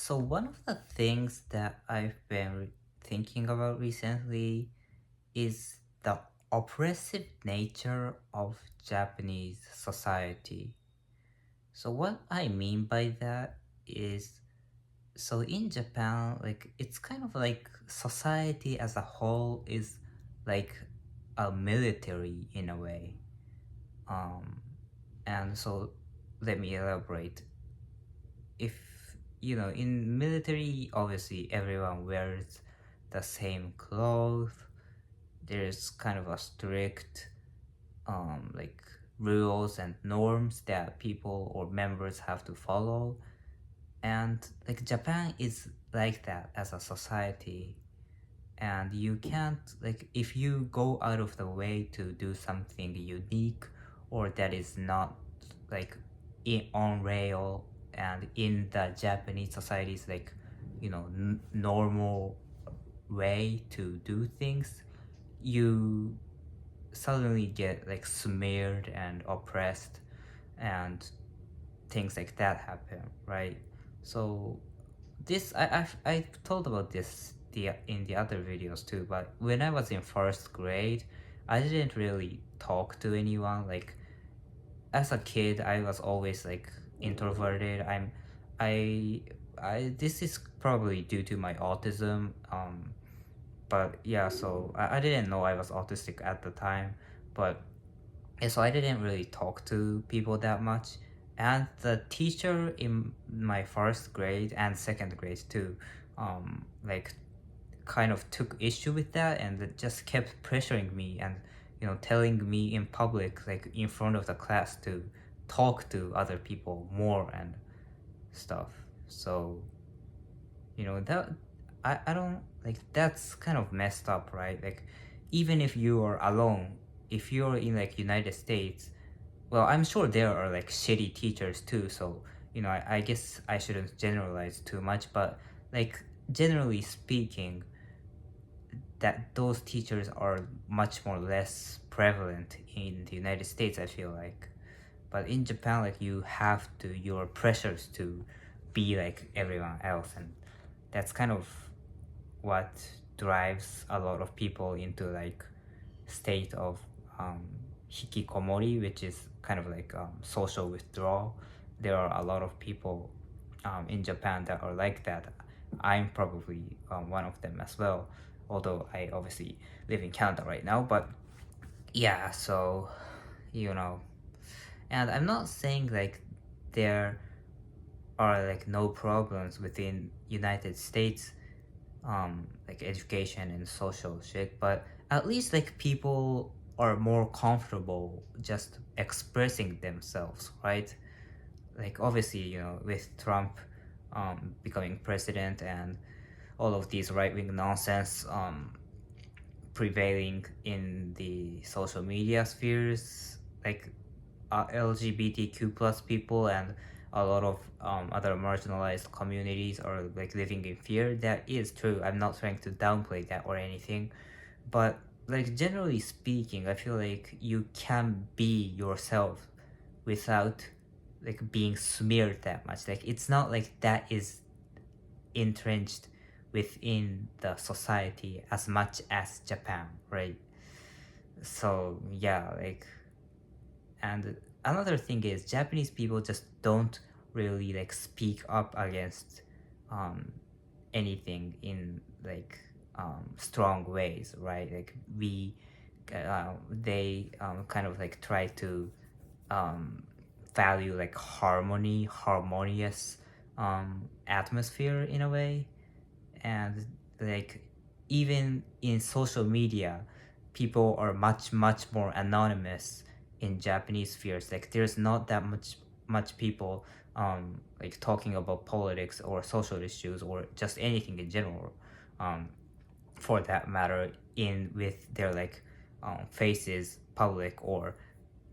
So one of the things that I've been thinking about recently is the oppressive nature of Japanese society. So what I mean by that is, so in Japan, like it's kind of like society as a whole is like a military in a way. Um and so let me elaborate. If in military, obviously everyone wears the same clothes. There's kind of a strict like rules and norms that people or members have to follow, and like Japan is like that as a society. And you can't, like, if you go out of the way to do something unique or that is not like on rail and in the Japanese society's like normal way to do things, you suddenly get like smeared and oppressed, and things like that happen, right? So this I've told about this in the other videos too, but when I was in first grade, I didn't really talk to anyone. Like as a kid, I was always like introverted. I I this is probably due to my autism. But yeah, so I didn't know I was autistic at the time, but yeah, so I didn't really talk to people that much. And the teacher in my first grade and second grade too, like kind of took issue with that and it just kept pressuring me and telling me in public, like in front of the class, to talk to other people more and stuff. So that I don't like, that's kind of messed up, right? Like even if you are alone, if you're in like United States, well, I'm sure there are like shitty teachers too, so I guess I shouldn't generalize too much, but like generally speaking, that those teachers are much more less prevalent in the United States, I feel like. But in Japan, like you're pressures to be like everyone else, and that's kind of what drives a lot of people into like state of um, hikikomori, which is kind of like social withdrawal. There are a lot of people in Japan that are like that. I'm probably one of them as well, although I obviously live in Canada right now. But yeah, so you know, and I'm not saying like there are like no problems within United States, like education and social shit, but at least like people are more comfortable just expressing themselves, right? Like obviously, with Trump becoming president and all of these right-wing nonsense prevailing in the social media spheres, like LGBTQ plus people and a lot of other marginalized communities are like living in fear. That is true. I'm not trying to downplay that or anything, but like generally speaking, I feel like you can be yourself without like being smeared that much. Like it's not like that is entrenched within the society as much as Japan, right? So yeah, like, and another thing is Japanese people just don't really like speak up against um anything in like strong ways, right? Like they kind of like try to um value like harmonious atmosphere in a way. And like even in social media, people are much more anonymous in Japanese spheres. Like there's not that much people like talking about politics or social issues or just anything in general, um for that matter, in with their like faces public or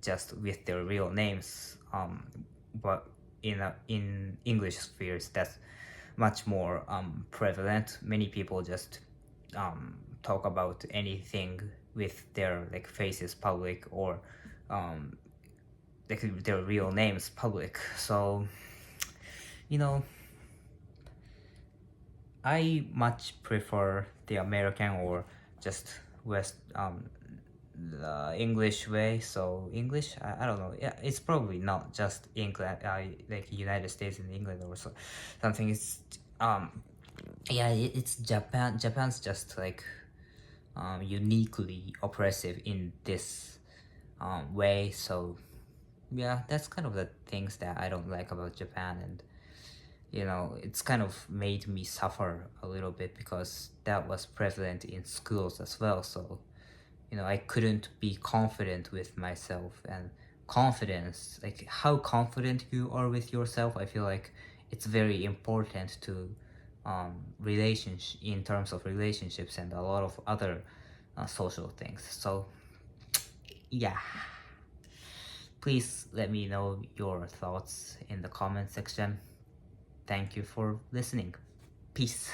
just with their real names. But in English spheres, that's much more prevalent. Many people just talk about anything with their like faces public or um, like their real names public. So you know I much prefer the American or just West the English way. So English, I don't know. Yeah, it's probably not just England, like United States and England or so, something. It's yeah, it's Japan. Japan's just like uniquely oppressive in this way. So yeah, that's kind of the things that I don't like about Japan, and it's kind of made me suffer a little bit because that was prevalent in schools as well. So I couldn't be confident with myself, and confidence, like how confident you are with yourself, I feel like it's very important to relationship in terms of relationships and a lot of other social things. So yeah, please let me know your thoughts in the comment section. Thank you for listening. Peace.